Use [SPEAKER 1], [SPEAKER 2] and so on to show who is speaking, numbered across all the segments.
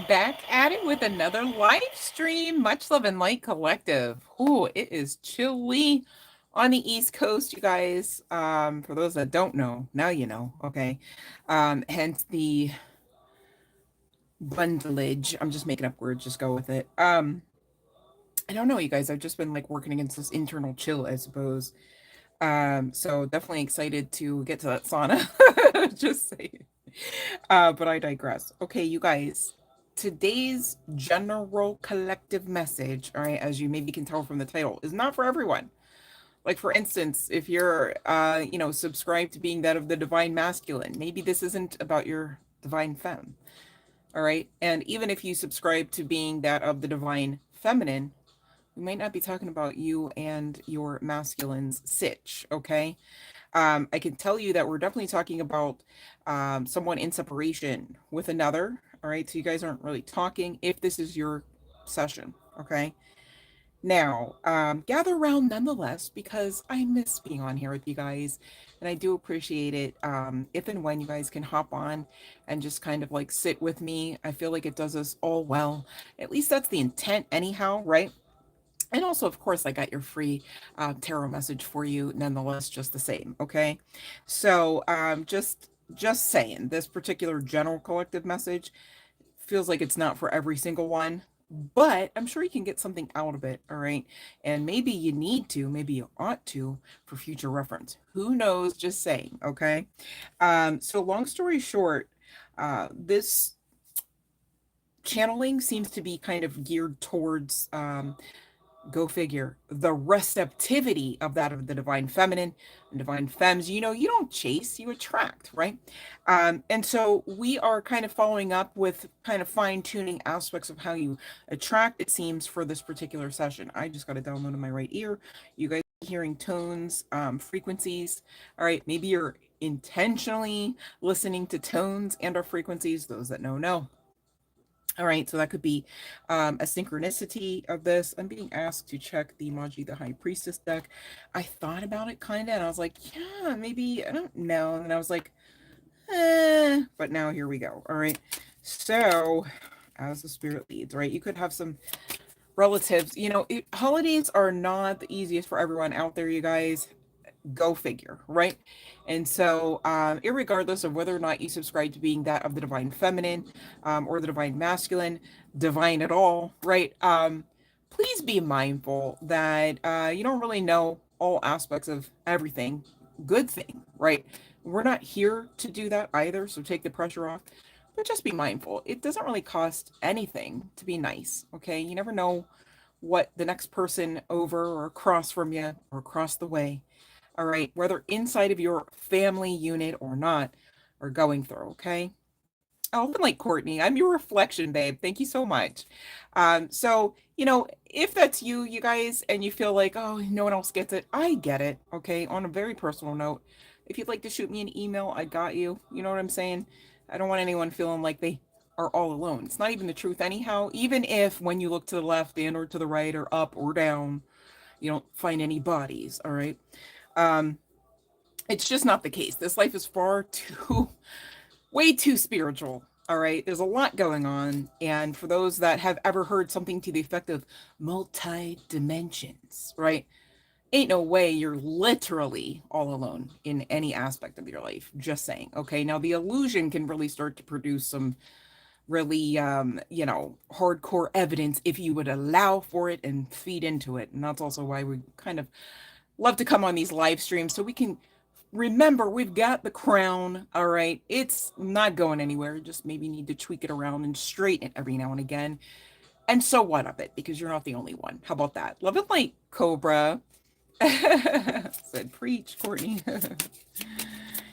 [SPEAKER 1] Back at it with another live stream. Much love and light collective. Ooh, it is chilly on the East Coast, you guys. For those that don't know, now you know. Okay. Hence the bundleage. I'm just making up words, just go with it. I don't know, you guys. I've just been like working against this internal chill, I suppose. So definitely excited to get to that sauna. Just saying. But I digress. Okay, you guys. Today's general collective message, all right, as you maybe can tell from the title, is not for everyone. Like for instance, if you're subscribed to being that of the divine masculine, maybe this isn't about your divine femme. All right. And even if you subscribe to being that of the divine feminine, we might not be talking about you and your masculine's sitch, okay? I can tell you that we're definitely talking about someone in separation with another. All right. So you guys aren't really talking if this is your session. Okay. Now, gather around nonetheless because I miss being on here with you guys and I do appreciate it. If and when you guys can hop on and just kind of like sit with me, I feel like it does us all well. At least that's the intent, anyhow, right? And also, of course, I got your free tarot message for you, nonetheless, just the same. Okay, so just saying, this particular general collective message feels like it's not for every single one, but I'm sure you can get something out of it. All right, and maybe you need to, maybe you ought to, for future reference. Who knows? Just saying. Okay, so long story short, this channeling seems to be kind of geared towards go figure, the receptivity of that of the divine feminine and divine femmes. You know, you don't chase, you attract, right? And so we are kind of following up with kind of fine tuning aspects of how you attract, it seems, for this particular session. I just got to download in my right ear. You guys hearing tones, frequencies. All right, maybe you're intentionally listening to tones and or frequencies. Those that know. All right, so that could be a synchronicity of this. I'm being asked to check the Maji the High Priestess deck. I thought about it kind of, and I was like, yeah, maybe, I don't know. And I was like, but now here we go. All right, so as the spirit leads, right? You could have some relatives. Holidays are not the easiest for everyone out there, you guys. Go figure, right? And so, irregardless of whether or not you subscribe to being that of the divine feminine or the divine masculine, divine at all, right? Please be mindful that you don't really know all aspects of everything. Good thing, right? We're not here to do that either, so take the pressure off. But just be mindful. It doesn't really cost anything to be nice, okay? You never know what the next person over or across from you or across the way, all right, whether inside of your family unit or not, are going through, okay? Often like Courtney, I'm your reflection, babe. Thank you so much. So, if that's you, you guys, and you feel like, oh, no one else gets it, I get it, okay? On a very personal note, if you'd like to shoot me an email, I got you. You know what I'm saying? I don't want anyone feeling like they are all alone. It's not even the truth anyhow, even if when you look to the left and or to the right or up or down, you don't find any bodies, all right? Um, it's just not the case. This life is far too, way too spiritual. All right. There's a lot going on. And for those that have ever heard something to the effect of multi dimensions, right? Ain't no way you're literally all alone in any aspect of your life. Just saying. Okay. Now, the illusion can really start to produce some really, hardcore evidence if you would allow for it and feed into it. And that's also why we kind of love to come on these live streams so we can remember we've got the crown. All right, it's not going anywhere. Just maybe need to tweak it around and straighten it every now and again. And so what of it, because you're not the only one. How about that? Love it, like Cobra said. Preach, Courtney.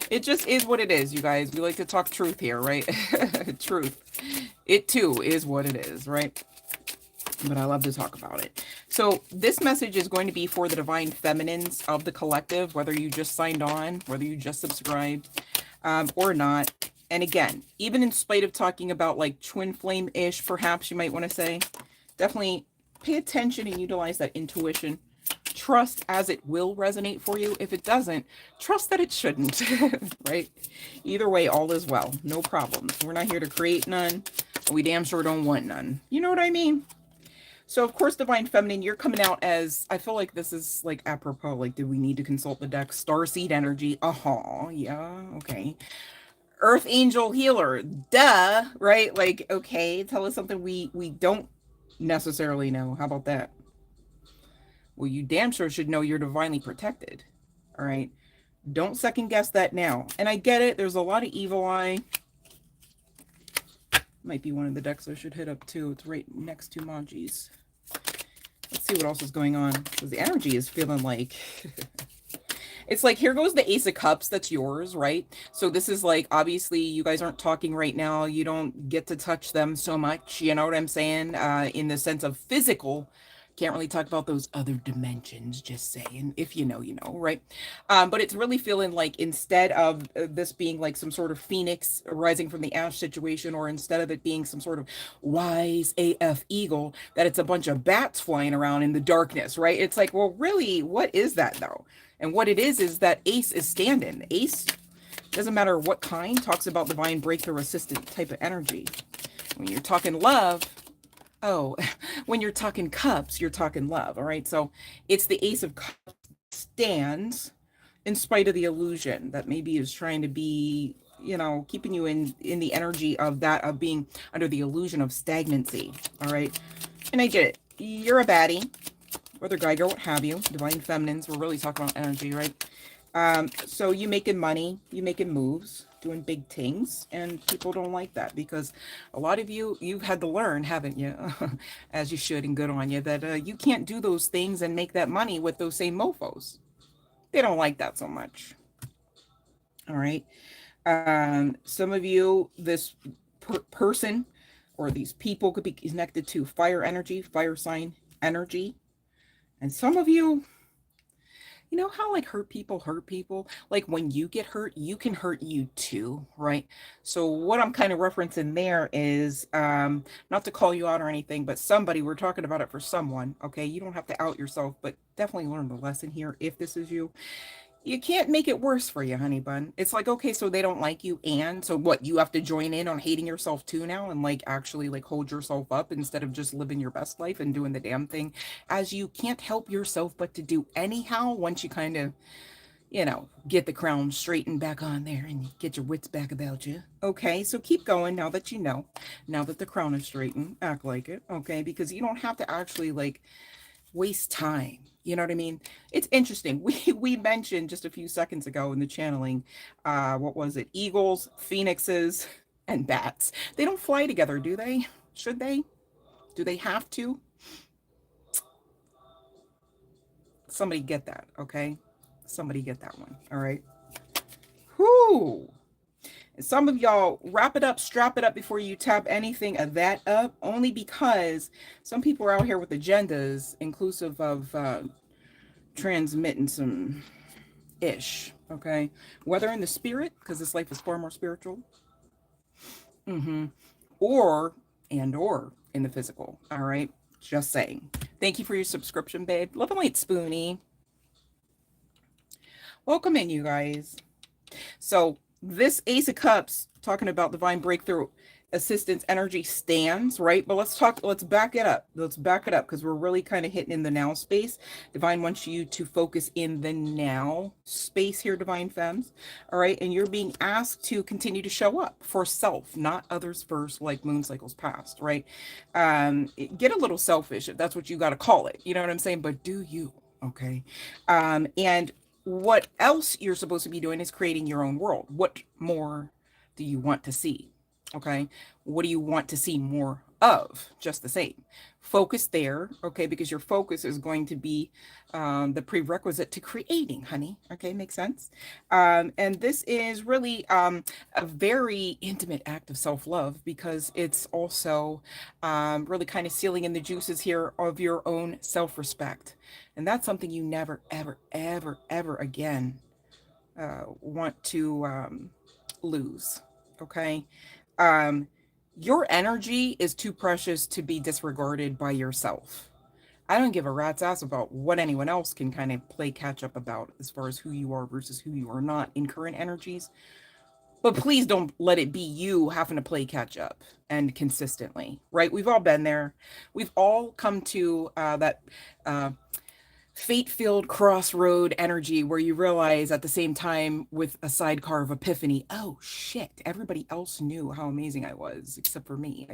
[SPEAKER 1] It just is what it is, you guys. We like to talk truth here, right? Truth. It too is what it is, right? But I love to talk about it. So this message is going to be for the divine feminines of the collective, whether you just signed on, whether you just subscribed, or not. And again, even in spite of talking about like twin flame-ish, perhaps you might want to say, definitely pay attention and utilize that intuition. Trust as it will resonate for you. If it doesn't, trust that it shouldn't, right? Either way, all is well. No problems. We're not here to create none. We damn sure don't want none. You know what I mean? So of course, divine feminine, you're coming out as, I feel like this is like apropos. Like, do we need to consult the deck? Starseed energy. Yeah, okay. Earth angel healer. Duh, right? Like, okay, tell us something we don't necessarily know. How about that? Well, you damn sure should know you're divinely protected. All right. Don't second guess that now. And I get it. There's a lot of evil eye. Might be one of the decks I should hit up too. It's right next to Maji's. Let's see what else is going on. Because the energy is feeling like... It's like, here goes the Ace of Cups. That's yours, right? So this is like, obviously, you guys aren't talking right now. You don't get to touch them so much. You know what I'm saying? In the sense of physical. Can't really talk about those other dimensions, just saying. If you know, you know, right? But it's really feeling like, instead of this being like some sort of phoenix rising from the ash situation, or instead of it being some sort of wise AF eagle, that it's a bunch of bats flying around in the darkness, right? It's like, well, really, what is that though? And what it is that Ace is standing. Ace, doesn't matter what kind, talks about divine breakthrough assistant type of energy. When you're talking love, oh, when you're talking cups, you're talking love, all right? So it's the Ace of Cups stands in spite of the illusion that maybe is trying to be, you know, keeping you in the energy of that, of being under the illusion of stagnancy, all right? And I get it. You're a baddie. Whether guy, girl, what have you, divine feminines, we're really talking about energy, right? So you making money, you making moves, doing big things, and people don't like that, because a lot of you've had to learn, haven't you? As you should, and good on you, that you can't do those things and make that money with those same mofos. They don't like that so much. All right. Some of you, this person or these people could be connected to fire energy, fire sign energy. And some of you, you know how like hurt people? Like when you get hurt, you can hurt you too, right? So what I'm kind of referencing there is, not to call you out or anything, but somebody, we're talking about it for someone, okay? You don't have to out yourself, but definitely learn the lesson here if this is you. You can't make it worse for you, honey bun. It's like, okay, so they don't like you, and so what, you have to join in on hating yourself too now, and like actually like hold yourself up instead of just living your best life and doing the damn thing, as you can't help yourself but to do anyhow, once you kind of, you know, get the crown straightened back on there and get your wits back about you. Okay, so keep going now that you know, now that the crown is straightened, act like it, okay? Because you don't have to actually like waste time. You know what I mean? It's interesting. We mentioned just a few seconds ago in the channeling, what was it? Eagles, phoenixes, and bats. They don't fly together, do they? Should they? Do they have to? Somebody get that, okay? Somebody get that one. All right. Whoo! And some of y'all wrap it up, strap it up before you tap anything of that up, only because some people are out here with agendas, inclusive of transmitting some ish, okay? Whether in the spirit, because this life is far more spiritual, or or in the physical, all right? Just saying. Thank you for your subscription, babe. Love and light, Spoonie. Welcome in, you guys. So this Ace of Cups, talking about divine breakthrough assistance energy, stands, right? But let's back it up. Let's back it up, because we're really kind of hitting in the now space. Divine wants you to focus in the now space here, divine femmes. All right. And you're being asked to continue to show up for self, not others first, like moon cycles past, right? Get a little selfish, if that's what you got to call it. You know what I'm saying? But do you, okay? And what else you're supposed to be doing is creating your own world. What more do you want to see? Okay. What do you want to see more of? Just the same. Focus there. Okay. Because your focus is going to be the prerequisite to creating, honey. Okay. Makes sense. And this is really a very intimate act of self-love, because it's also really kind of sealing in the juices here of your own self-respect. And that's something you never, ever, ever, ever again want to lose. Okay. Your energy is too precious to be disregarded by yourself. I don't give a rat's ass about what anyone else can kind of play catch up about as far as who you are versus who you are not in current energies. But please don't let it be you having to play catch up and consistently, right? We've all been there. We've all come to that uh, fate-filled crossroad energy where you realize at the same time with a sidecar of epiphany, oh shit, everybody else knew how amazing I was except for me.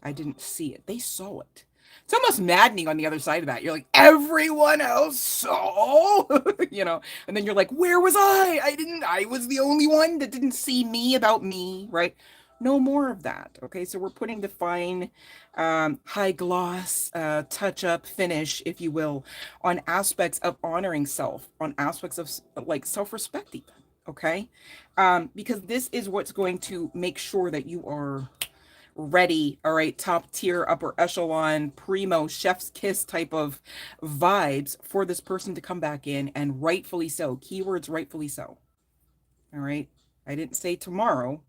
[SPEAKER 1] I didn't see it. They saw it. It's almost maddening on the other side of that. You're like, everyone else saw, and then you're like, where was I? I was the only one that didn't see me about me, right? No more of that. Okay. So we're putting the fine, high gloss, touch up finish, if you will, on aspects of honoring self, on aspects of like self respect, even. Okay. Because this is what's going to make sure that you are ready, all right, top tier, upper echelon, primo, chef's kiss type of vibes for this person to come back in, and rightfully so. Keywords rightfully so. All right. I didn't say tomorrow,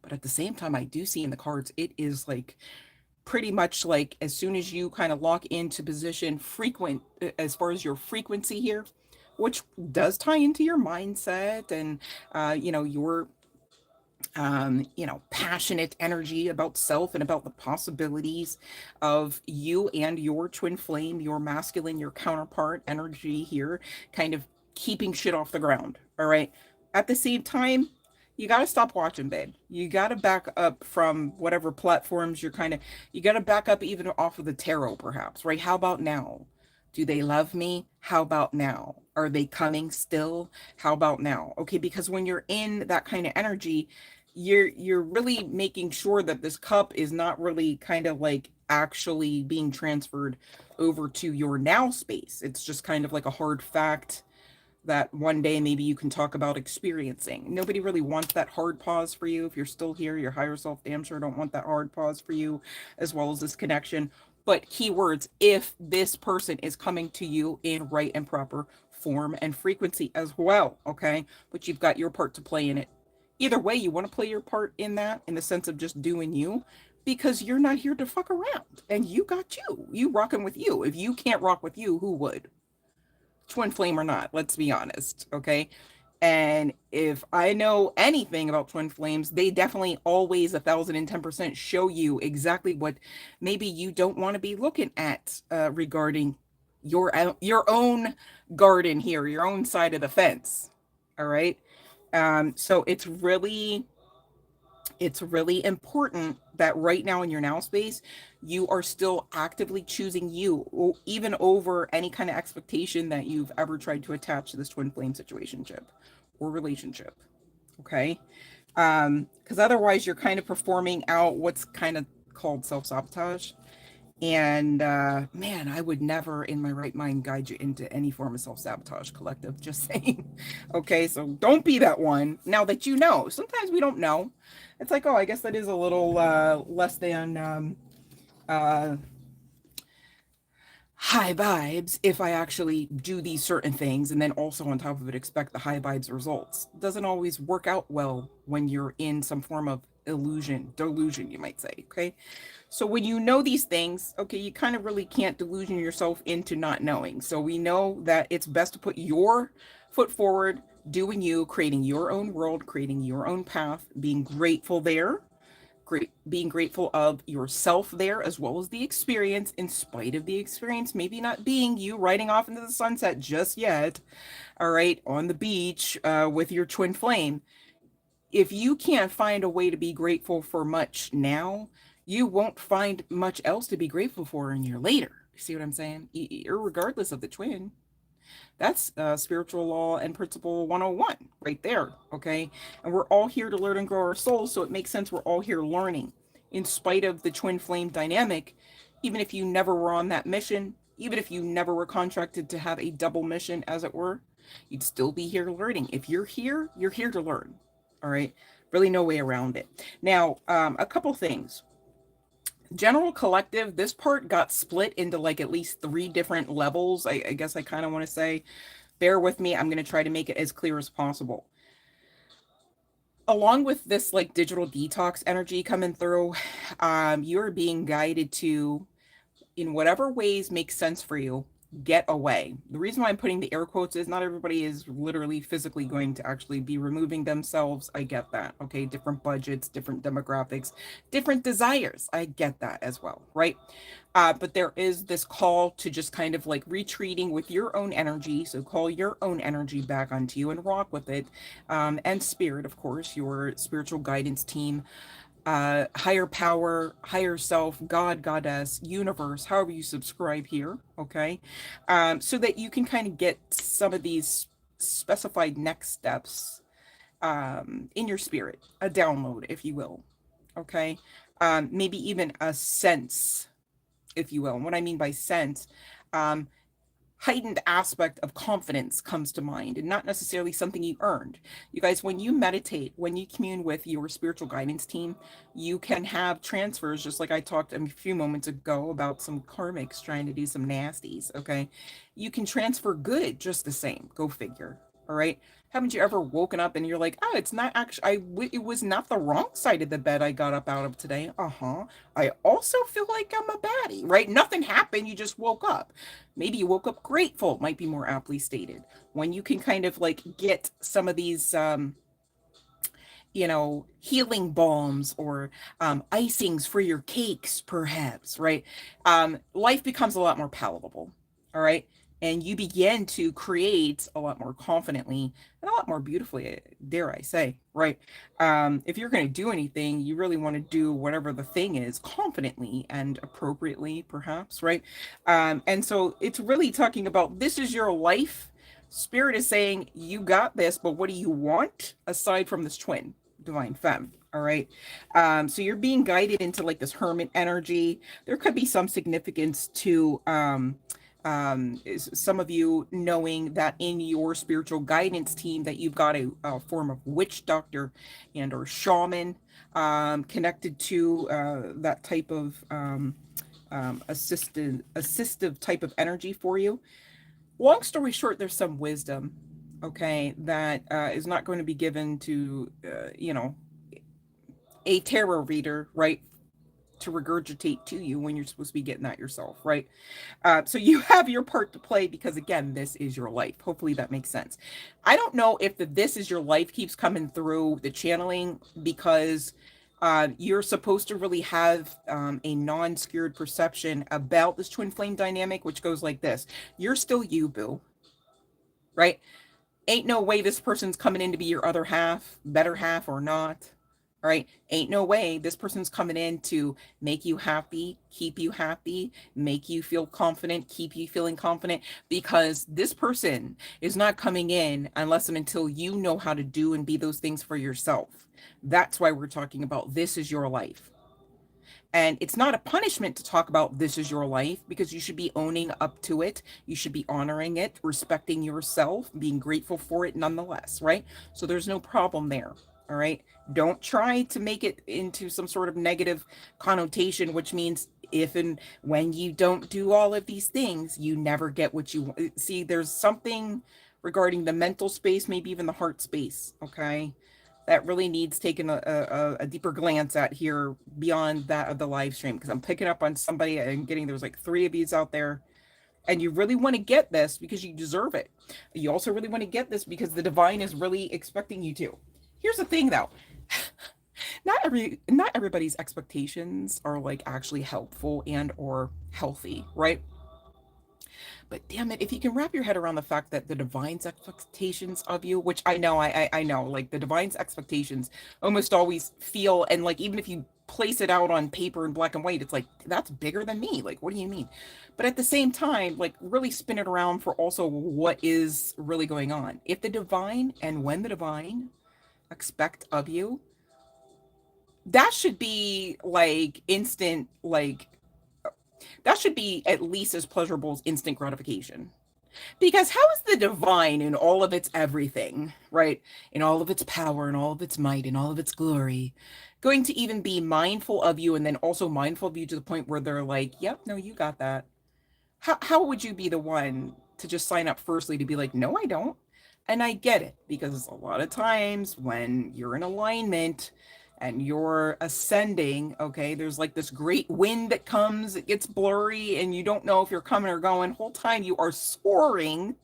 [SPEAKER 1] but at the same time, I do see in the cards, it is like pretty much like as soon as you kind of lock into position frequent as far as your frequency here, which does tie into your mindset and your passionate energy about self and about the possibilities of you and your twin flame, your masculine, your counterpart energy here, kind of keeping shit off the ground. All right. At the same time, you got to stop watching, babe. You got to back up from whatever platforms you got to back up even off of the tarot, perhaps, right? How about now? Do they love me? How about now? Are they coming still? How about now? Okay, because when you're in that kind of energy, you're really making sure that this cup is not really kind of like actually being transferred over to your now space. It's just kind of like a hard fact that one day maybe you can talk about experiencing. Nobody really wants that hard pause for you. If you're still here, your higher self damn sure don't want that hard pause for you, as well as this connection. But keywords, if this person is coming to you in right and proper form and frequency as well, okay? But you've got your part to play in it. Either way, you want to play your part in that, in the sense of just doing you, because you're not here to fuck around. And you got you. You rocking with you. If you can't rock with you, who would? Twin flame or not, let's be honest, okay? And if I know anything about twin flames, they definitely always 1,010% show you exactly what maybe you don't want to be looking at regarding your own garden here, your own side of the fence. All right. So it's really important that right now in your now space, you are still actively choosing you, even over any kind of expectation that you've ever tried to attach to this twin flame situationship or relationship. Okay. Because otherwise you're kind of performing out what's kind of called self-sabotage. And man, I would never in my right mind guide you into any form of self-sabotage, collective. Just saying. Okay, so don't be that one. Now that you know, sometimes we don't know. It's like, oh, I guess that is a little less than uh, high vibes if I actually do these certain things and then also on top of it expect the high vibes results. It doesn't always work out well when you're in some form of delusion, you might say. Okay. So when you know these things, okay, you kind of really can't delusion yourself into not knowing. So we know that it's best to put your foot forward, doing you, creating your own world, creating your own path, being grateful there, being grateful of yourself there as well as the experience, in spite of the experience maybe not being you riding off into the sunset just yet, all right, on the beach with your twin flame. If you can't find a way to be grateful for much now, you won't find much else to be grateful for in your later. See what I'm saying? Regardless of the twin. That's spiritual law and principle 101 right there. Okay. And we're all here to learn and grow our souls. So it makes sense we're all here learning in spite of the twin flame dynamic. Even if you never were on that mission, even if you never were contracted to have a double mission, as it were, you'd still be here learning. If you're here to learn. All right. Really no way around it. Now, a couple things. General collective, this part got split into like at least 3 different levels. I guess I kind of want to say, bear with me. I'm going to try to make it as clear as possible. Along with this like digital detox energy coming through, you're being guided to, in whatever ways make sense for you, get away. The reason why I'm putting the air quotes is not everybody is literally physically going to actually be removing themselves. I get that. Okay. Different budgets, different demographics, different desires. I get that as well. Right. But there is this call to just kind of like retreating with your own energy. So call your own energy back onto you and rock with it. And spirit, of course, your spiritual guidance team, higher power, higher self, God, goddess, universe, however you subscribe here, okay? So that you can kind of get some of these specified next steps in your spirit, a download, if you will, okay? Maybe even a sense, if you will. And what I mean by sense, um, heightened aspect of confidence comes to mind and not necessarily something you earned. You guys, when you meditate, when you commune with your spiritual guidance team, you can have transfers, just like I talked a few moments ago about some karmics trying to do some nasties. Okay. You can transfer good just the same. Go figure. All right. Haven't you ever woken up and you're like, oh, it's not actually, it was not the wrong side of the bed I got up out of today. Uh-huh. I also feel like I'm a baddie, right? Nothing happened. You just woke up. Maybe you woke up grateful, might be more aptly stated. When you can kind of like get some of these, healing balms or icings for your cakes, perhaps, right? Life becomes a lot more palatable, all right? And you begin to create a lot more confidently and a lot more beautifully, dare I say, right? If you're going to do anything, you really want to do whatever the thing is confidently and appropriately, perhaps, right? And so it's really talking about this is your life. Spirit is saying, you got this, but what do you want aside from this twin, divine femme? All right. So you're being guided into like this hermit energy. There could be some significance to is some of you knowing that in your spiritual guidance team that you've got a form of witch doctor and or shaman connected to that type of assistive type of energy for you. Long story short, there's some wisdom, okay, that is not going to be given to, a tarot reader, right, to regurgitate to you when you're supposed to be getting that yourself, right? So you have your part to play because, again, this is your life. Hopefully that makes sense. I don't know if the this is your life keeps coming through the channeling because you're supposed to really have a non-skewed perception about this twin flame dynamic, which goes like this. You're still you, boo, right? Ain't no way this person's coming in to be your other half, better half or not. All right. Ain't no way this person's coming in to make you happy, keep you happy, make you feel confident, keep you feeling confident, because this person is not coming in unless and until you know how to do and be those things for yourself. That's why we're talking about this is your life. And it's not a punishment to talk about this is your life because you should be owning up to it. You should be honoring it, respecting yourself, being grateful for it nonetheless, right? So there's no problem there. All right. Don't try to make it into some sort of negative connotation, which means if and when you don't do all of these things, you never get what you want. See, there's something regarding the mental space, maybe even the heart space. Okay, that really needs taking a deeper glance at here beyond that of the live stream, because I'm picking up on somebody and getting there's like 3 of these out there, and you really want to get this because you deserve it. You also really want to get this because the divine is really expecting you to. Here's the thing though. Not everybody's expectations are like actually helpful and or healthy, right? But damn it, if you can wrap your head around the fact that the divine's expectations of you, which I know, like the divine's expectations almost always feel, and like even if you place it out on paper in black and white, it's like that's bigger than me. Like, what do you mean? But at the same time, like really spin it around for also what is really going on. If the divine and when the divine expect of you, that should be like instant, like that should be at least as pleasurable as instant gratification. Because how is the divine in all of its everything, right? In all of its power and all of its might and all of its glory, going to even be mindful of you and then also mindful of you to the point where they're like, yep, no, you got that. How would you be the one to just sign up firstly to be like, no, I don't? And I get it because a lot of times when you're in alignment and you're ascending, okay, there's like this great wind that comes, it gets blurry, and you don't know if you're coming or going. Whole time you are soaring,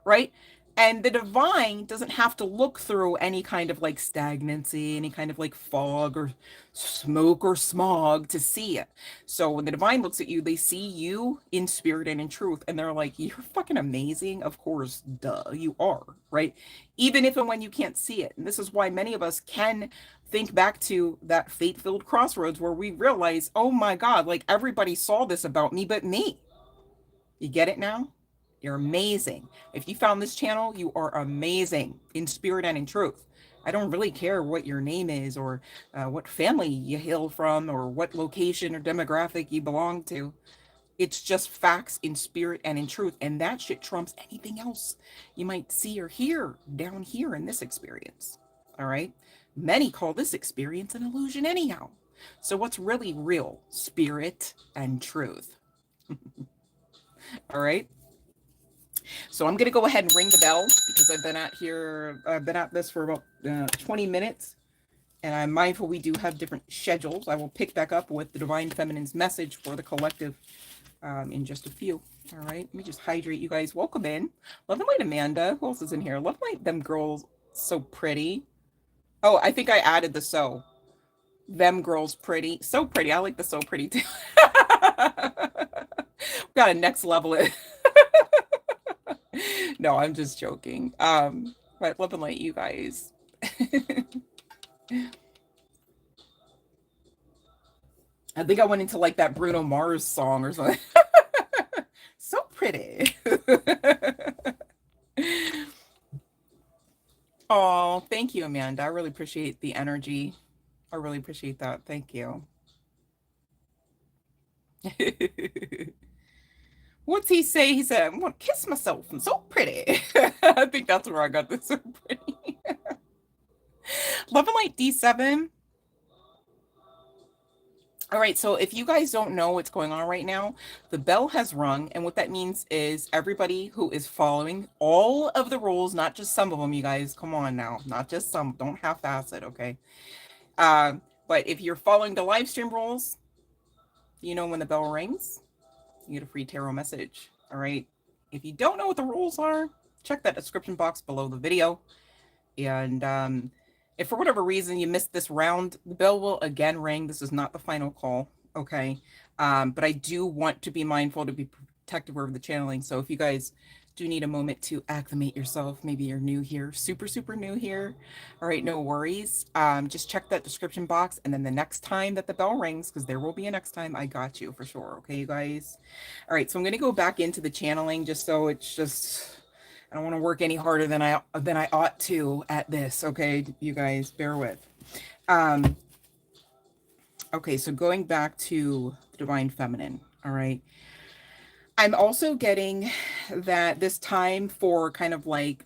[SPEAKER 1] right? And the divine doesn't have to look through any kind of like stagnancy, any kind of like fog or smoke or smog to see it. So when the divine looks at you, they see you in spirit and in truth, and they're like, "You're fucking amazing." Of course, duh, you are, right? Even if and when you can't see it. And this is why many of us can think back to that fate-filled crossroads where we realize, oh my God, like everybody saw this about me but me. You get it now? You're amazing. If you found this channel, you are amazing in spirit and in truth. I don't really care what your name is or what family you hail from or what location or demographic you belong to. It's just facts in spirit and in truth. And that shit trumps anything else you might see or hear down here in this experience. All right. Many call this experience an illusion anyhow. So what's really real? Spirit and truth. All right. So I'm going to go ahead and ring the bell because I've been at this for about 20 minutes. And I'm mindful we do have different schedules. I will pick back up with the Divine Feminine's message for the collective in just a few. All right. Let me just hydrate you guys. Welcome in. Love and Light Amanda. Who else is in here? Love and Light them girls. So pretty. Oh, I think I added the so. Them girls pretty. So pretty. I like the so pretty too. Got a next level. No, I'm just joking. But love and light, you guys. I think I went into like that Bruno Mars song or something. So pretty. Oh, thank you, Amanda. I really appreciate the energy. I really appreciate that. Thank you. What's he say? He said, "I'm gonna kiss myself. I'm so pretty." I think that's where I got this. So pretty. Love and Light D7. All right, so if you guys don't know what's going on right now, the bell has rung, and what that means is everybody who is following all of the rules, not just some of them, you guys, come on now, not just some, don't half-ass it, okay? But if you're following the live stream rules, you know when the bell rings, you get a free tarot message, all right? If you don't know what the rules are, check that description box below the video, and if for whatever reason you missed this round, the bell will again ring. This is not the final call, okay? But I do want to be mindful to be protective of the channeling. So if you guys do need a moment to acclimate yourself, maybe you're new here, super new here, all right, no worries. Just check that description box, and then the next time that the bell rings, because there will be a next time, I got you for sure, okay, you guys? All right, so I'm going to go back into the channeling just so it's just... I don't want to work any harder than I ought to at this. Okay, you guys, bear with. Okay, so going back to the Divine Feminine. All right. I'm also getting that this time for kind of like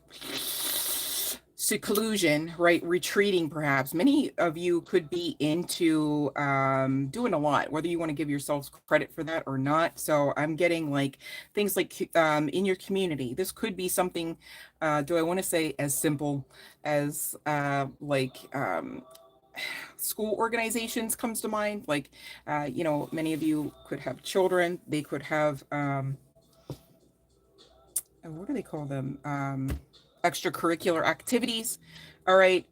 [SPEAKER 1] seclusion, right? Retreating, perhaps. Many of you could be into doing a lot, whether you want to give yourselves credit for that or not. So I'm getting like things like in your community. This could be something, do I want to say as simple as school organizations comes to mind. Like, you know, many of you could have children. They could have, what do they call them? Extracurricular activities. All right.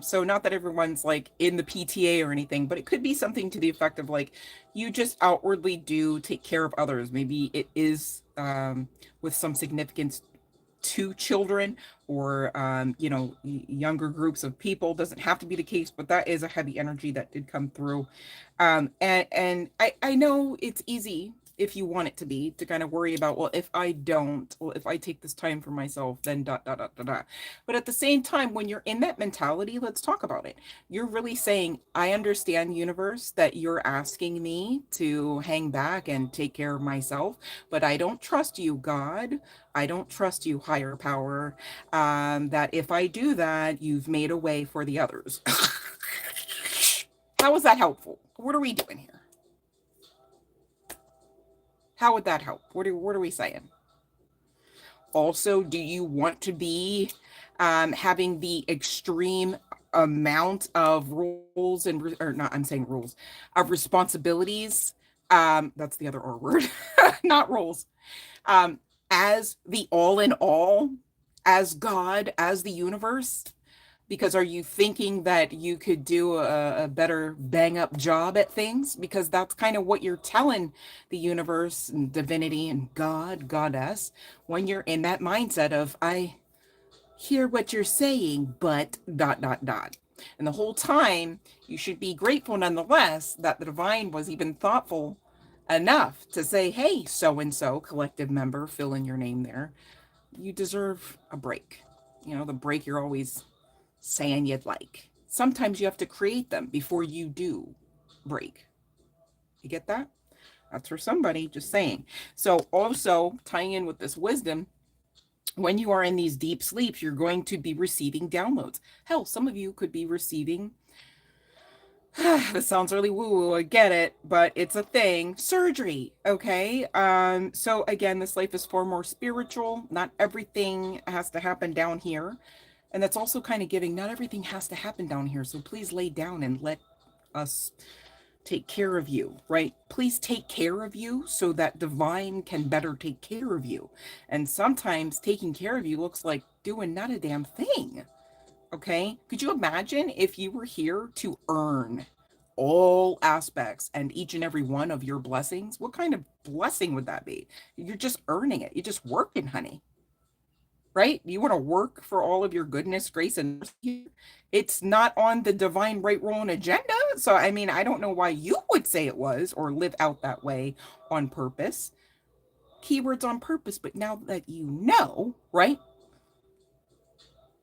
[SPEAKER 1] So not that everyone's like in the PTA or anything, but it could be something to the effect of like, you just outwardly do take care of others. Maybe it is with some significance to children or, you know, younger groups of people. Doesn't have to be the case, but that is a heavy energy that did come through. And I know it's easy if you want it to be, to kind of worry about, well, if I don't, well, if I take this time for myself, then dot, dot, dot, dot, dot. But at the same time, when you're in that mentality, let's talk about it. You're really saying, I understand, universe, that you're asking me to hang back and take care of myself, but I don't trust you, God. I don't trust you, higher power, that if I do that, you've made a way for the others. How is that helpful? What are we doing here? How would that help? What are we saying? Also, do you want to be having the extreme amount of rules and or not, I'm saying rules, of responsibilities, that's the other R word, not rules, um, as the all in all, as God, as the universe? Because are you thinking that you could do a better bang up job at things? Because that's kind of what you're telling the universe and divinity and God, goddess, when you're in that mindset of, I hear what you're saying, but dot, dot, dot. And the whole time, you should be grateful nonetheless that the divine was even thoughtful enough to say, hey, so and so, collective member, fill in your name there. You deserve a break. You know, the break you're always saying you'd like. Sometimes you have to create them before you do break. You get that? That's for somebody, just saying. So, also tying in with this wisdom, when you are in these deep sleeps, you're going to be receiving downloads. Hell, some of you could be receiving, this sounds really woo-woo, I get it, but it's a thing, surgery, okay? So again, this life is far more spiritual. Not everything has to happen down here. And that's also kind of giving, not everything has to happen down here. So please lay down and let us take care of you, right? Please take care of you so that divine can better take care of you. And sometimes taking care of you looks like doing not a damn thing. Okay? Could you imagine if you were here to earn all aspects and each and every one of your blessings? What kind of blessing would that be? You're just earning it. You're just working, honey. Right? You want to work for all of your goodness, grace, and mercy. It's not on the divine right, role, and agenda. So, I mean, I don't know why you would say it was or live out that way on purpose. Keywords on purpose, but now that you know, right?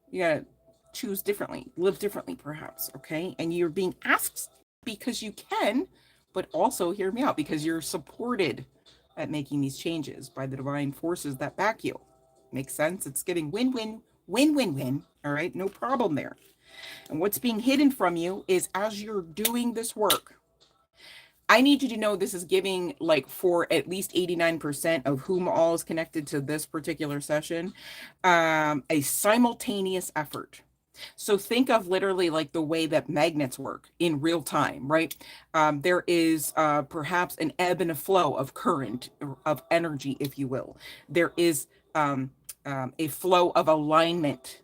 [SPEAKER 1] You gotta choose differently, live differently, perhaps, okay? And you're being asked because you can, but also hear me out, because you're supported at making these changes by the divine forces that back you. Makes sense? It's getting win win, win win win. All right, no problem there. And what's being hidden from you is as you're doing this work, I need you to know this is giving, like, for at least 89% of whom all is connected to this particular session, a simultaneous effort. So think of literally like the way that magnets work in real time, right? There is perhaps an ebb and a flow of current, of energy, if you will. There is a flow of alignment,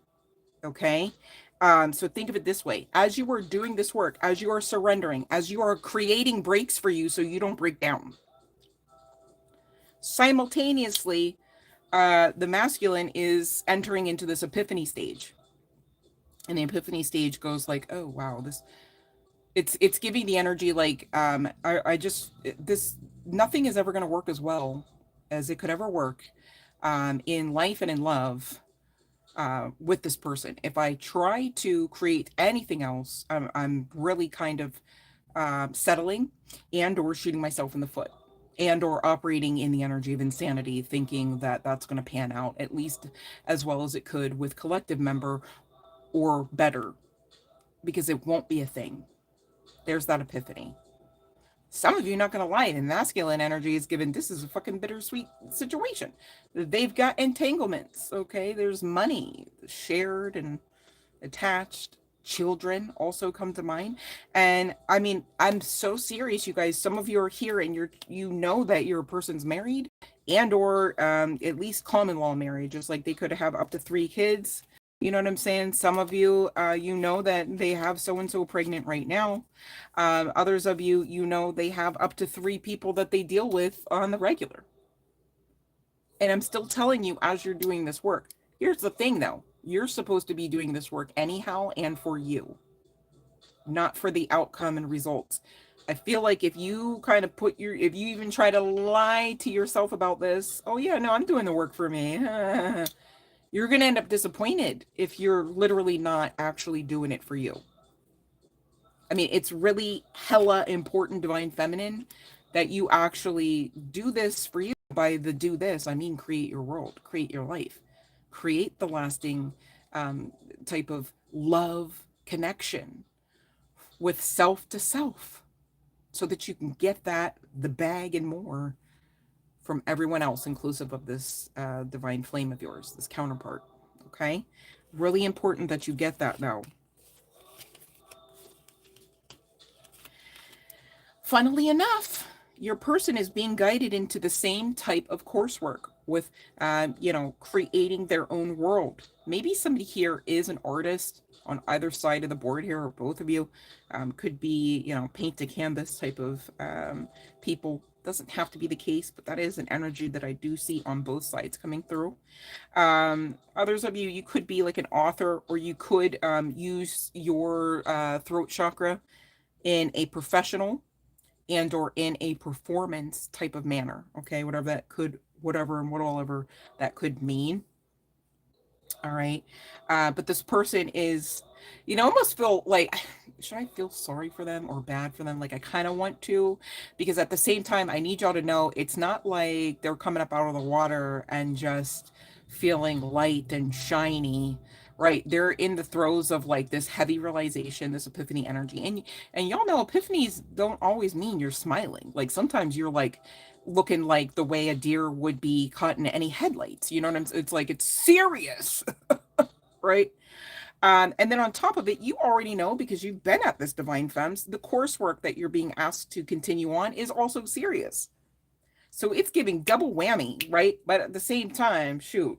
[SPEAKER 1] okay? So think of it this way. As you are doing this work, as you are surrendering, as you are creating breaks for you so you don't break down, simultaneously, the masculine is entering into this epiphany stage. And the epiphany stage goes like, oh, wow, it's giving the energy like, I just, this, nothing is ever going to work as well as it could ever work in life and in love with this person. If I try to create anything else, I'm really kind of settling and or shooting myself in the foot and or operating in the energy of insanity, thinking that that's going to pan out at least as well as it could with collective member or better, because it won't be a thing. There's that epiphany. Some of you, not gonna lie, the masculine energy is given, this is a fucking bittersweet situation. They've got entanglements, okay? There's money shared and attached. Children also come to mind. And I mean, I'm so serious, you guys. Some of you are here and you know that your person's married and or at least common law marriage, just like they could have up to 3 kids. You know what I'm saying? Some of you, you know that they have so-and-so pregnant right now. Others of you, you know they have up to 3 people that they deal with on the regular. And I'm still telling you as you're doing this work. Here's the thing though. You're supposed to be doing this work anyhow and for you, not for the outcome and results. I feel like if you kind of if you even try to lie to yourself about this, oh yeah, no, I'm doing the work for me. You're going to end up disappointed if you're literally not actually doing it for you. I mean, it's really hella important, divine feminine, that you actually do this for you. By the do this, I mean create your world, create your life, create the lasting type of love connection with self to self so that you can get that, the bag and more from everyone else, inclusive of this divine flame of yours, this counterpart. Okay? Really important that you get that though. Funnily enough, your person is being guided into the same type of coursework with, creating their own world. Maybe somebody here is an artist on either side of the board here, or both of you. Could be, paint to canvas type of people. Doesn't have to be the case, but that is an energy that I do see on both sides coming through. Others of you, you could be like an author, or you could use your throat chakra in a professional and or in a performance type of manner. Okay, whatever and whatever that could mean. All right. But this person is, almost feel like, should I feel sorry for them or bad for them? Like, I kind of want to, because at the same time, I need y'all to know it's not like they're coming up out of the water and just feeling light and shiny, right? They're in the throes of like this heavy realization, this epiphany energy. And y'all know epiphanies don't always mean you're smiling. Like, sometimes you're like, looking like the way a deer would be caught in any headlights. You know what I'm saying? It's like, it's serious, right? And then on top of it, you already know, because you've been at this Divine Femmes, the coursework that you're being asked to continue on is also serious. So it's giving double whammy, right? But at the same time, shoot,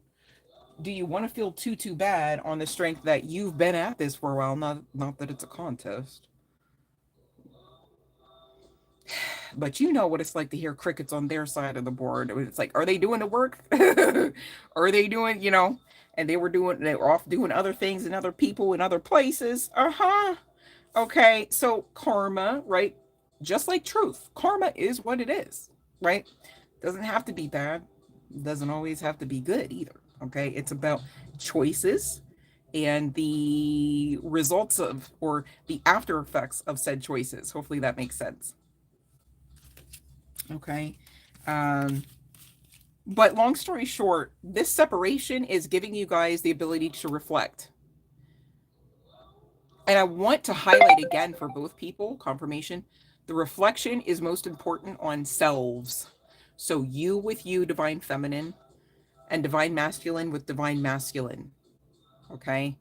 [SPEAKER 1] do you want to feel too bad on the strength that you've been at this for a while? Not that it's a contest. But you know what it's like to hear crickets on their side of the board. It's like, are they doing the work? Are they doing, and they were off doing other things and other people in other places. Uh-huh. Okay. So karma, right? Just like truth, karma is what it is, right? Doesn't have to be bad. Doesn't always have to be good either. Okay. It's about choices and the results of, or the after effects of said choices. Hopefully that makes sense. Okay. Um, but long story short, this separation is giving you guys the ability to reflect. And I want to highlight again for both people, confirmation, the reflection is most important on selves. So you with you, divine feminine, and divine masculine with divine masculine. Okay.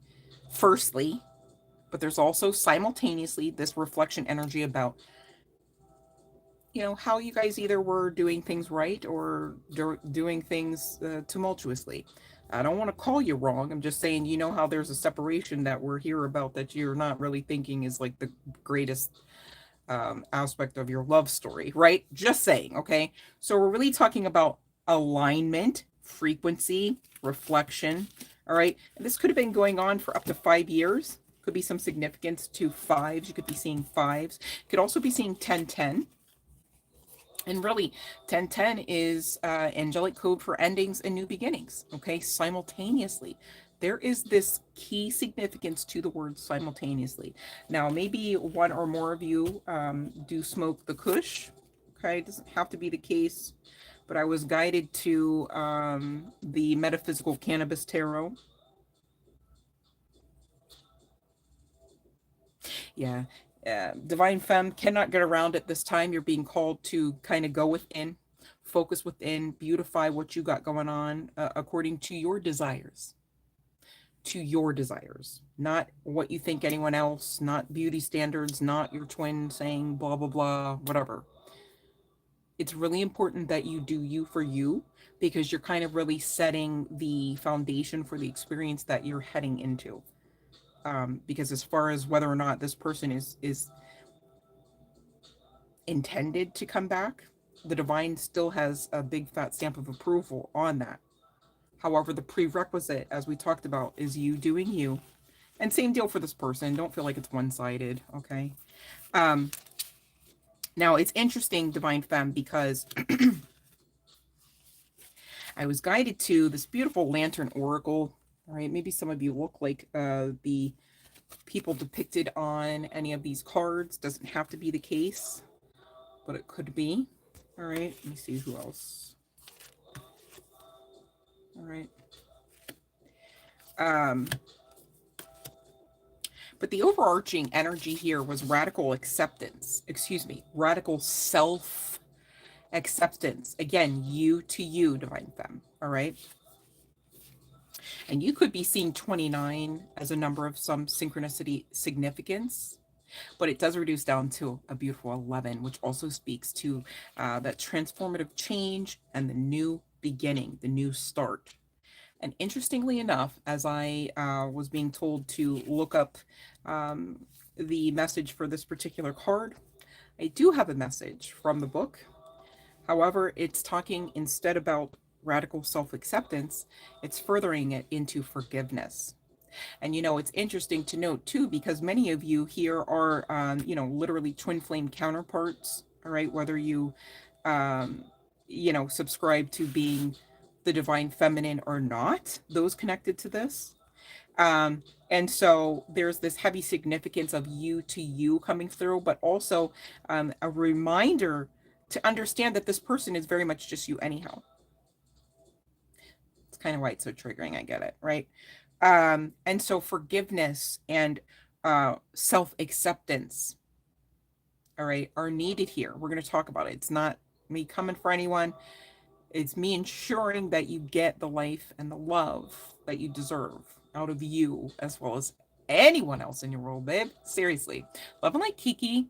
[SPEAKER 1] Firstly, but there's also simultaneously this reflection energy about, how you guys either were doing things right or doing things tumultuously. I don't want to call you wrong. I'm just saying, how there's a separation that we're here about that you're not really thinking is like the greatest aspect of your love story, right? Just saying, okay? So we're really talking about alignment, frequency, reflection, all right? And this could have been going on for up to 5 years. Could be some significance to fives. You could be seeing fives. Could also be seeing 1010. And really, 1010 is angelic code for endings and new beginnings, okay? Simultaneously. There is this key significance to the word simultaneously. Now, maybe one or more of you do smoke the kush, okay? It doesn't have to be the case, but I was guided to the Metaphysical Cannabis Tarot. Yeah. Divine Femme cannot get around it this time. You're being called to kind of go within, focus within, beautify what you got going on according to your desires. To your desires, not what you think anyone else, not beauty standards, not your twin saying blah, blah, blah, whatever. It's really important that you do you for you, because you're kind of really setting the foundation for the experience that you're heading into. Because as far as whether or not this person is intended to come back, the divine still has a big fat stamp of approval on that. However, the prerequisite, as we talked about, is you doing you. And same deal for this person. Don't feel like it's one-sided, okay? Now, it's interesting, Divine Femme, because I was guided to this beautiful lantern oracle. All right, maybe some of you look like the people depicted on any of these cards. Doesn't have to be the case, but it could be. All right, let me see who else. All right. But the overarching energy here was radical acceptance. Excuse me, radical self acceptance. Again, you to you, Divine Femme. All right. And you could be seeing 29 as a number of some synchronicity significance. but it does reduce down to a beautiful 11, which also speaks to that transformative change and the new beginning, the new start. And interestingly enough, as I was being told to look up um, the message for this particular card, I do have a message from the book. However, it's talking instead about radical self acceptance, it's furthering it into forgiveness. And it's interesting to note too, because many of you here are, literally twin flame counterparts. All right, whether you, um, subscribe to being the divine feminine or not, those connected to this. And so there's this heavy significance of you to you coming through, but also a reminder to understand that this person is very much just you anyhow. It's kind of why it's so triggering. I get it, right? And so forgiveness and self acceptance, all right, are needed here. We're going to talk about it. It's not me coming for anyone, it's me ensuring that you get the life and the love that you deserve out of you as well as anyone else in your world, babe. Seriously. Love and light, Kiki.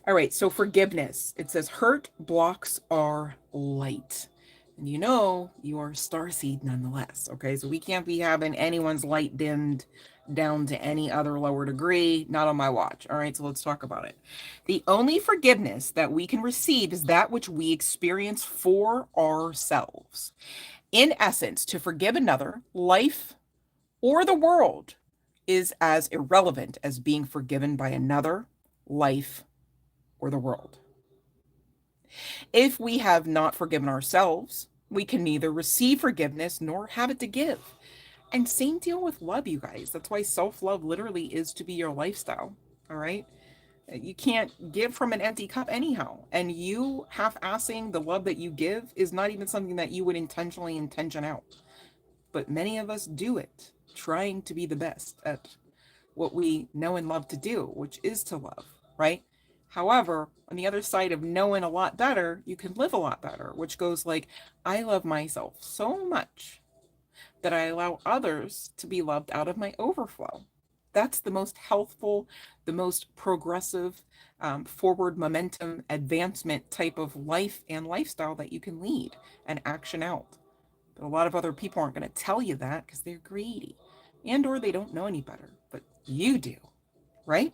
[SPEAKER 1] All right, so forgiveness. It says hurt blocks are light. And you are a starseed nonetheless. Okay, so we can't be having anyone's light dimmed down to any other lower degree. Not on my watch. All right, so let's talk about it. The only forgiveness that we can receive is that which we experience for ourselves. In essence, to forgive another, life, or the world is as irrelevant as being forgiven by another, life, or the world. If we have not forgiven ourselves, we can neither receive forgiveness nor have it to give. And same deal with love, you guys. That's why self-love literally is to be your lifestyle. All right. You can't give from an empty cup anyhow. And you half-assing the love that you give is not even something that you would intentionally intention out. But many of us do it, trying to be the best at what we know and love to do, which is to love, right? However, on the other side of knowing a lot better, you can live a lot better, which goes like, I love myself so much that I allow others to be loved out of my overflow. That's the most healthful, the most progressive, forward momentum advancement type of life and lifestyle that you can lead and action out. But a lot of other people aren't going to tell you that because they're greedy and or they don't know any better, but you do, right?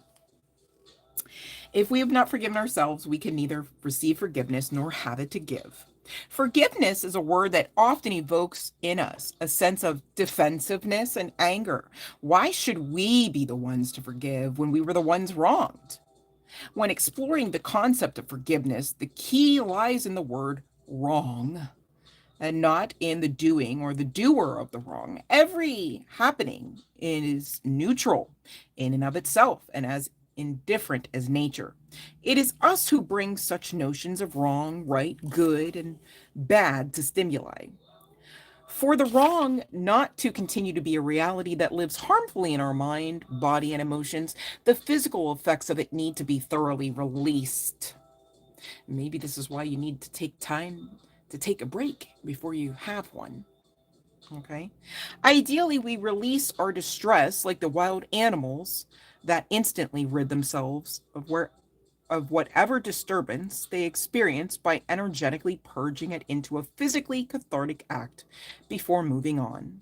[SPEAKER 1] If we have not forgiven ourselves, we can neither receive forgiveness nor have it to give. Forgiveness is a word that often evokes in us a sense of defensiveness and anger. Why should we be the ones to forgive when we were the ones wronged? When exploring the concept of forgiveness, the key lies in the word wrong and not in the doing or the doer of the wrong. Every happening is neutral in and of itself and as indifferent as nature. It is us who bring such notions of wrong, right, good, and bad to stimuli. For the wrong not to continue to be a reality that lives harmfully in our mind, body, and emotions, the physical effects of it need to be thoroughly released. Maybe this is why you need to take time to take a break before you have one. Okay. Ideally, we release our distress like the wild animals that instantly rid themselves of whatever disturbance they experience by energetically purging it into a physically cathartic act before moving on.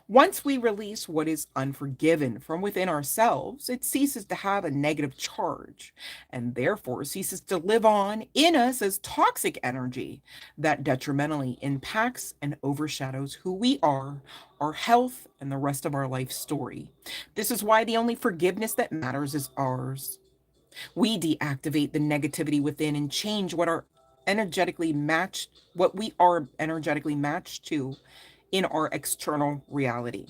[SPEAKER 1] Once we release what is unforgiven from within ourselves, it ceases to have a negative charge and therefore ceases to live on in us as toxic energy that detrimentally impacts and overshadows who we are, our health, and the rest of our life story. This is why the only forgiveness that matters is ours. We deactivate the negativity within and change what we are energetically matched to in our external reality.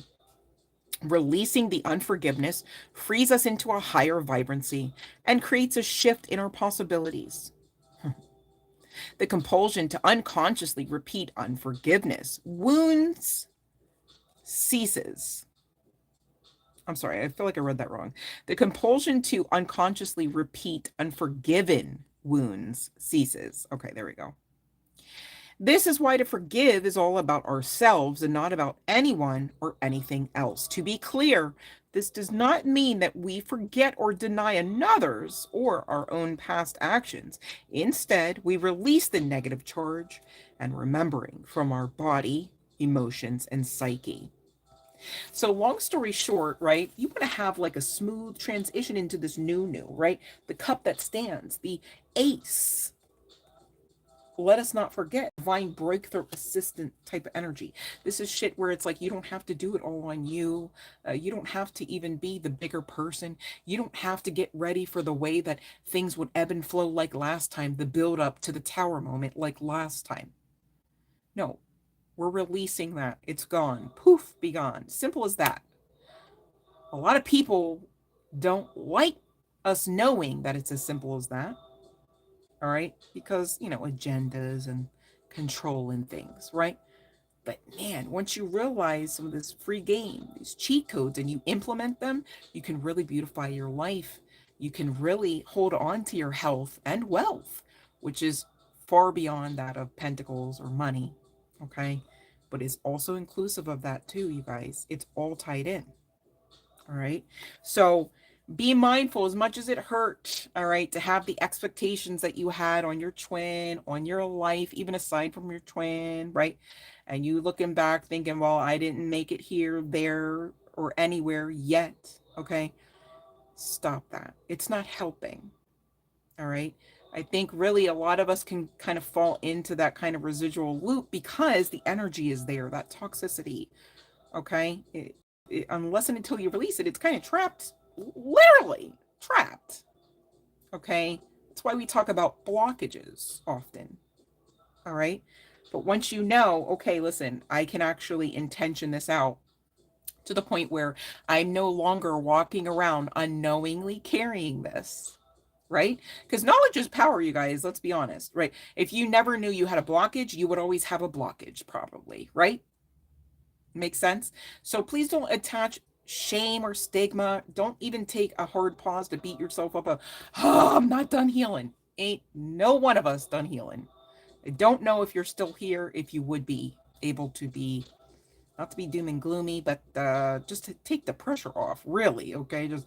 [SPEAKER 1] Releasing the unforgiveness frees us into a higher vibrancy and creates a shift in our possibilities. The compulsion to unconsciously repeat unforgiveness wounds ceases. I'm sorry, I feel like I read that wrong. The compulsion to unconsciously repeat unforgiven wounds ceases. Okay, there we go. This is why to forgive is all about ourselves and not about anyone or anything else. To be clear, This does not mean that we forget or deny another's or our own past actions. Instead, we release the negative charge and remembering from our body, emotions, and psyche. So, long story short, right, you want to have like a smooth transition into this new, right? The cup that stands, the ace. Let us not forget divine breakthrough assistant type of energy. This is shit where it's like you don't have to do it all on you. You don't have to even be the bigger person. You don't have to get ready for the way that things would ebb and flow like last time, the build up to the tower moment like last time. No, we're releasing that. It's gone. Poof, be gone. Simple as that. A lot of people don't like us knowing that it's as simple as that. All right. Because, agendas and control and things, right? But man, once you realize some of this free game, these cheat codes, and you implement them, you can really beautify your life. You can really hold on to your health and wealth, which is far beyond that of pentacles or money. Okay. But it's also inclusive of that too, you guys. It's all tied in. All right. So be mindful as much as it hurt, all right, to have the expectations that you had on your twin, on your life, even aside from your twin, right? And you looking back thinking, well, I didn't make it here, there, or anywhere yet. Okay. Stop that. It's not helping. All right. I think really a lot of us can kind of fall into that kind of residual loop because the energy is there, that toxicity. Okay. Unless and until you release it, it's kind of trapped, literally trapped. Okay. That's why we talk about blockages often. All right. But once you know, okay, listen, I can actually intention this out to the point where I'm no longer walking around unknowingly carrying this. Right? Because knowledge is power, you guys. Let's be honest, right? If you never knew you had a blockage, you would always have a blockage, probably, right? Makes sense? So please don't attach shame or stigma. Don't even take a hard pause to beat yourself up. Oh, I'm not done healing. Ain't no one of us done healing. I don't know if you're still here, if you would be able to be, not to be doom and gloomy, but just to take the pressure off, really, okay? Just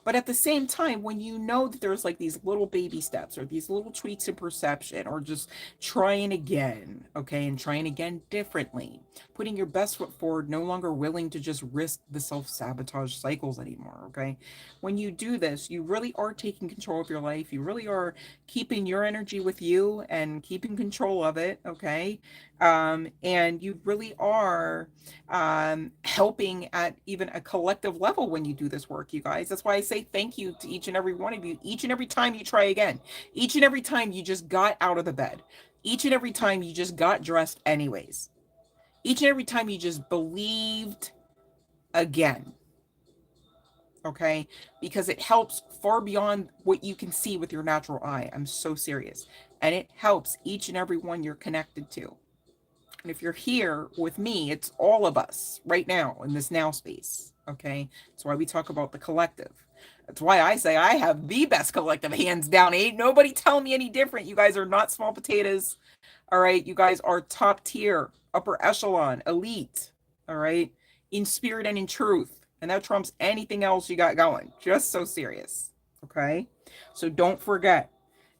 [SPEAKER 1] but at the same time, when you know that there's like these little baby steps or these little tweaks in perception or just trying again, okay, and trying again differently, putting your best foot forward, no longer willing to just risk the self-sabotage cycles anymore, okay? When you do this, you really are taking control of your life. You really are keeping your energy with you and keeping control of it, okay? And you really are helping at even a collective level when you do this work, you guys. That's why I say thank you to each and every one of you. Each and every time you try again, each and every time you just got out of the bed, each and every time you just got dressed, anyways, each and every time you just believed again. Okay, because it helps far beyond what you can see with your natural eye. I'm so serious. And it helps each and every one you're connected to. And if you're here with me, it's all of us right now in this now space. Okay. That's why we talk about the collective. That's why I say I have the best collective, hands down. Ain't nobody telling me any different. You guys are not small potatoes. All right. You guys are top tier, upper echelon, elite. All right. In spirit and in truth. And that trumps anything else you got going. Just so serious. Okay. So don't forget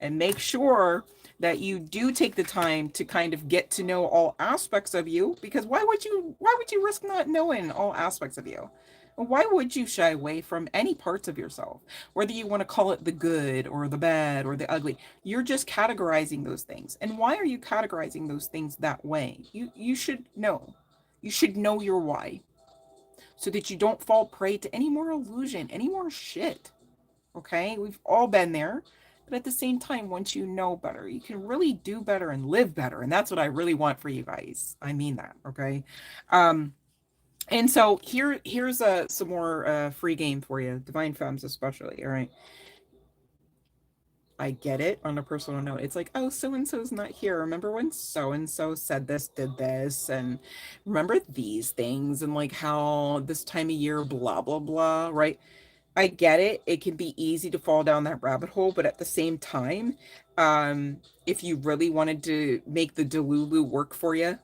[SPEAKER 1] and make sure that you do take the time to kind of get to know all aspects of you, because why would you risk not knowing all aspects of you? Why would you shy away from any parts of yourself, whether you want to call it the good or the bad or the ugly? You're just categorizing those things. And why are you categorizing those things that way? You should know. You should know your why, so that you don't fall prey to any more illusion, any more shit. Okay? We've all been there. But at the same time, once you know better, you can really do better and live better. And that's what I really want for you guys. I mean that. Okay? Um, and so here's some more free game for you, Divine Femmes especially. All right. I get it on a personal note. It's like, oh, so and so's not here. Remember when so and so said this, did this, and remember these things, and like how this time of year, blah blah blah, right? I get it. It can be easy to fall down that rabbit hole, but at the same time, um, if you really wanted to make the Delulu work for you,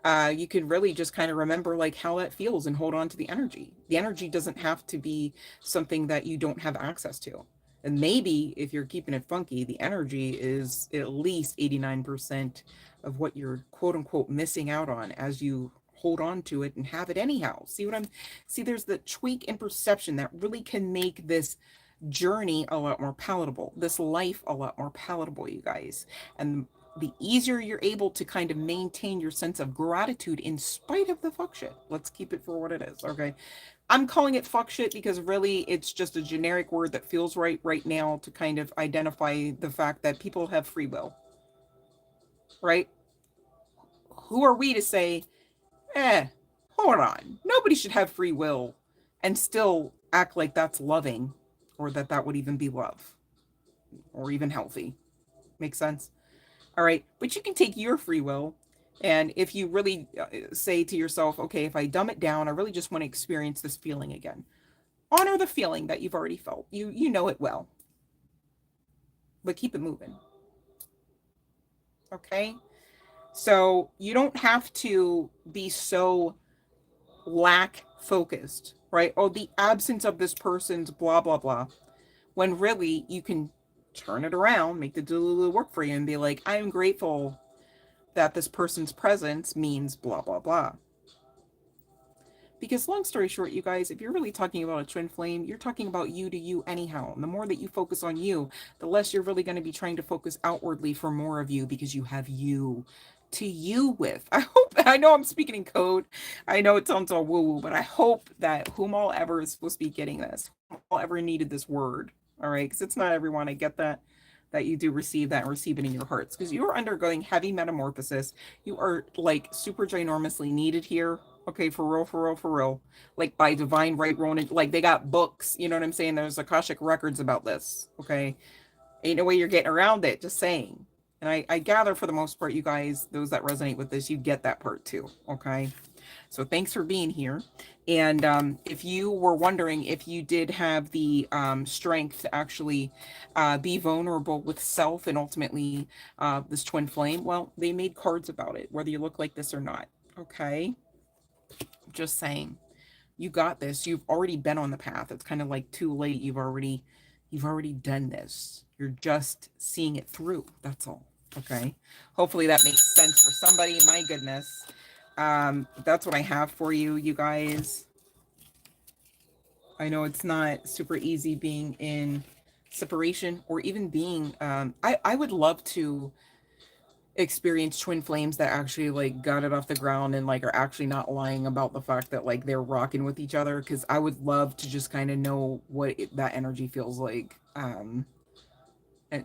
[SPEAKER 1] you could really just kind of remember like how that feels and hold on to the energy. The energy doesn't have to be something that you don't have access to. And maybe if you're keeping it funky, the energy is at least 89% of what you're quote unquote missing out on as you hold on to it and have it anyhow. See, there's the tweak in perception that really can make this journey a lot more palatable, this life a lot more palatable, you guys. And the easier you're able to kind of maintain your sense of gratitude in spite of the fuck shit. Let's keep it for what it is, okay? I'm calling it fuck shit because really it's just a generic word that feels right now to kind of identify the fact that people have free will, right? Who are we to say, hold on. Nobody should have free will and still act like that's loving or that that would even be love or even healthy. Makes sense? All right. But you can take your free will. And if you really say to yourself, okay, if I dumb it down, I really just want to experience this feeling again. Honor the feeling that you've already felt. You know it well. But keep it moving. Okay? So you don't have to be so lack focused, right? Oh, the absence of this person's blah, blah, blah. When really you can turn it around, make the Delulu work for you and be like, I am grateful that this person's presence means blah, blah, blah. Because long story short, you guys, if you're really talking about a twin flame, you're talking about you to you anyhow. And the more that you focus on you, the less you're really going to be trying to focus outwardly for more of you because you have you to you with. I hope, I know I'm speaking in code. I know it sounds all woo woo, but I hope that whom all ever is supposed to be getting this, whom all ever needed this word. All right. Because it's not everyone. I get that. That you do receive that and receive it in your hearts because you are undergoing heavy metamorphosis. You are like super ginormously needed here. Okay, for real, for real, for real. Like by divine right, Ronan. Like they got books, you know what I'm saying? There's Akashic records about this. Okay, ain't no way you're getting around it. Just saying. And I gather for the most part, you guys, those that resonate with this, you get that part too. Okay. So thanks for being here. And if you were wondering if you did have the strength to actually be vulnerable with self and ultimately this twin flame, well, they made cards about it, whether you look like this or not. Okay. Just saying. You got this. You've already been on the path. It's kind of like too late. You've already done this. You're just seeing it through. That's all. Okay. Hopefully that makes sense for somebody. My goodness. That's what I have for you, you guys. I know it's not super easy being in separation or even being I would love to experience twin flames that actually like got it off the ground and like are actually not lying about the fact that like they're rocking with each other, because I would love to just kind of know what that energy feels like, and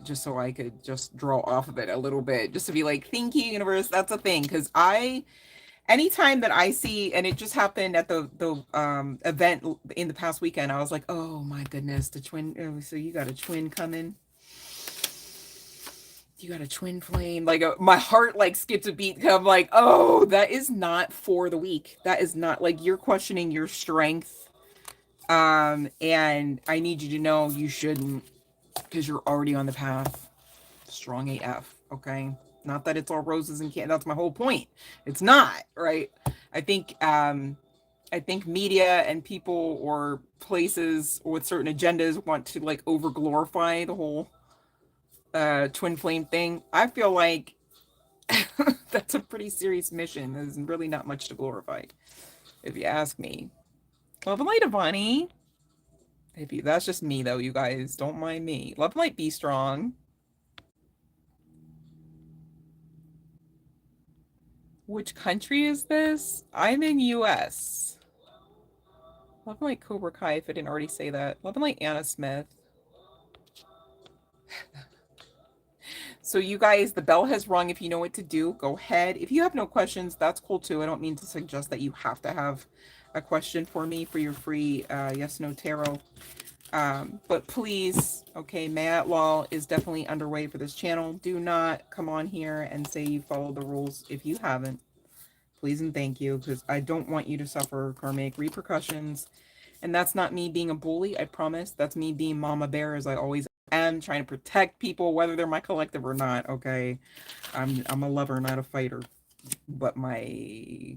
[SPEAKER 1] just so I could just draw off of it a little bit, just to be like, thank you universe, that's a thing. Because I anytime that I see, and it just happened at the event in the past weekend, I was like, oh my goodness, the twin, so you got a twin coming, you got a twin flame, like my heart like skipped a beat. I'm like, oh, that is not for the weak. That is not, like, you're questioning your strength, and I need you to know you shouldn't, because you're already on the path. Strong AF. Okay, not that it's all roses and candy, that's my whole point. It's not, right? I think media and people or places with certain agendas want to like over glorify the whole twin flame thing. I feel like that's a pretty serious mission. There's really not much to glorify, if you ask me. Love and light, Avani. Maybe that's just me though, you guys. Don't mind me. Love and light, be strong. Which country is this? I'm in US. Love and light, Cobra Kai, if I didn't already say that. Love and light, Anna Smith. So you guys, the bell has rung. If you know what to do, go ahead. If you have no questions, that's cool too. I don't mean to suggest that you have to have a question for me for your free yes no tarot. But please, okay, Matt Law is definitely underway for this channel. Do not come on here and say you follow the rules if you haven't. Please and thank you, because I don't want you to suffer karmic repercussions. And that's not me being a bully, I promise. That's me being mama bear as I always am, trying to protect people, whether they're my collective or not, okay? I'm a lover, not a fighter. But my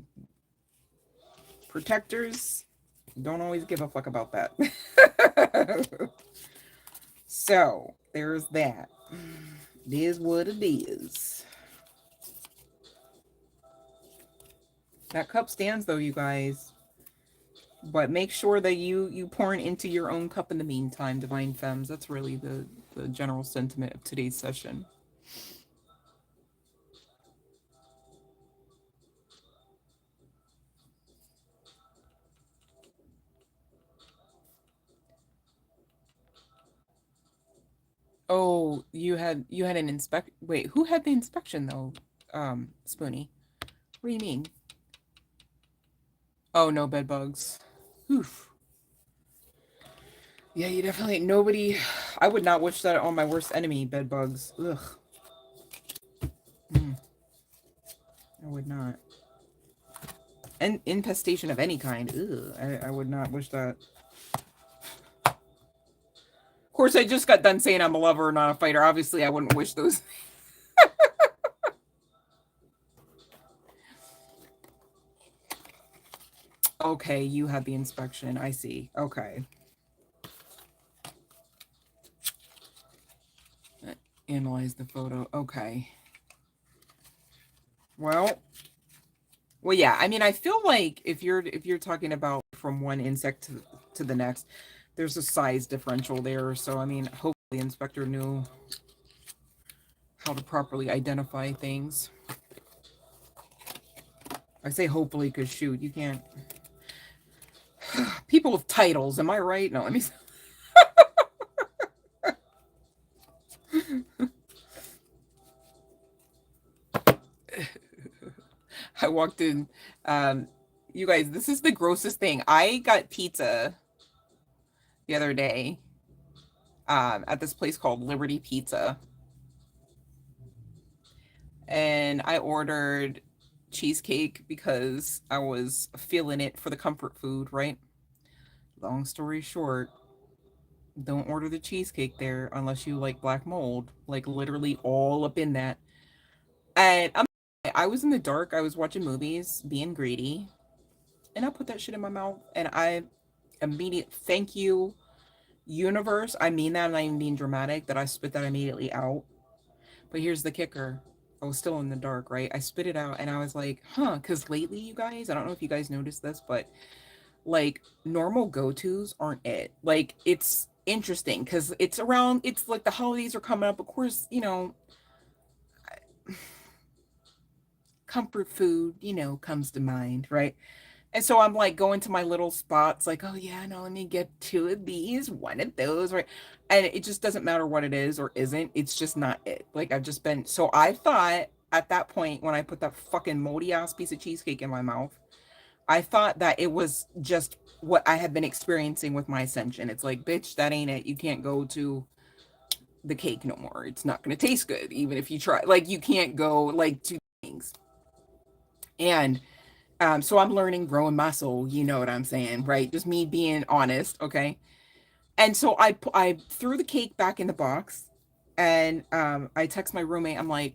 [SPEAKER 1] protectors don't always give a fuck about that. So there's that. It is what it is. That cup stands though, you guys. But make sure that you pouring into your own cup in the meantime, divine femmes. That's really the general sentiment of today's session. Oh, you had an inspect. Wait, who had the inspection though? Spoonie. What do you mean? Oh, no bed bugs. Oof. Yeah, you definitely nobody. I would not wish that on my worst enemy. Bed bugs. Ugh. Mm, I would not. And infestation of any kind. Ugh. I would not wish that. Of course, I just got done saying I'm a lover, not a fighter. Obviously, I wouldn't wish those. Okay, you had the inspection. I see. Okay. Analyze the photo. Okay. Well, yeah. I mean, I feel like if you're talking about from one insect to the next, there's a size differential there. So I mean, hopefully, the inspector knew how to properly identify things. I say hopefully because shoot, you can't. People with titles, am I right? No, let me. I walked in. You guys, this is the grossest thing. I got pizza the other day at this place called Liberty Pizza. And I ordered cheesecake because I was feeling it for the comfort food, right? Long story short, don't order the cheesecake there unless you like black mold, like literally all up in that. And I was in the dark, I was watching movies, being greedy, and I put that shit in my mouth and I immediate thank you universe. I mean that, I'm not even being dramatic, that I spit that immediately out. But here's the kicker. I was still in the dark, right? I spit it out and I was like, huh, because lately, you guys, I don't know if you guys noticed this, but like normal go-tos aren't it. Like it's interesting because it's like the holidays are coming up. Of course, comfort food, comes to mind, right? And so I'm like going to my little spots, like, oh yeah, no, let me get two of these, one of those, right? And it just doesn't matter what it is or isn't. It's just not it. Like I've just been. So I thought at that point when I put that fucking moldy ass piece of cheesecake in my mouth, I thought that it was just what I had been experiencing with my ascension. It's like, bitch, that ain't it. You can't go to the cake no more. It's not gonna taste good, even if you try. Like you can't go like to things. And so I'm learning, growing my soul, you know what I'm saying, right? Just me being honest, okay? And so I threw the cake back in the box, and I text my roommate. I'm like,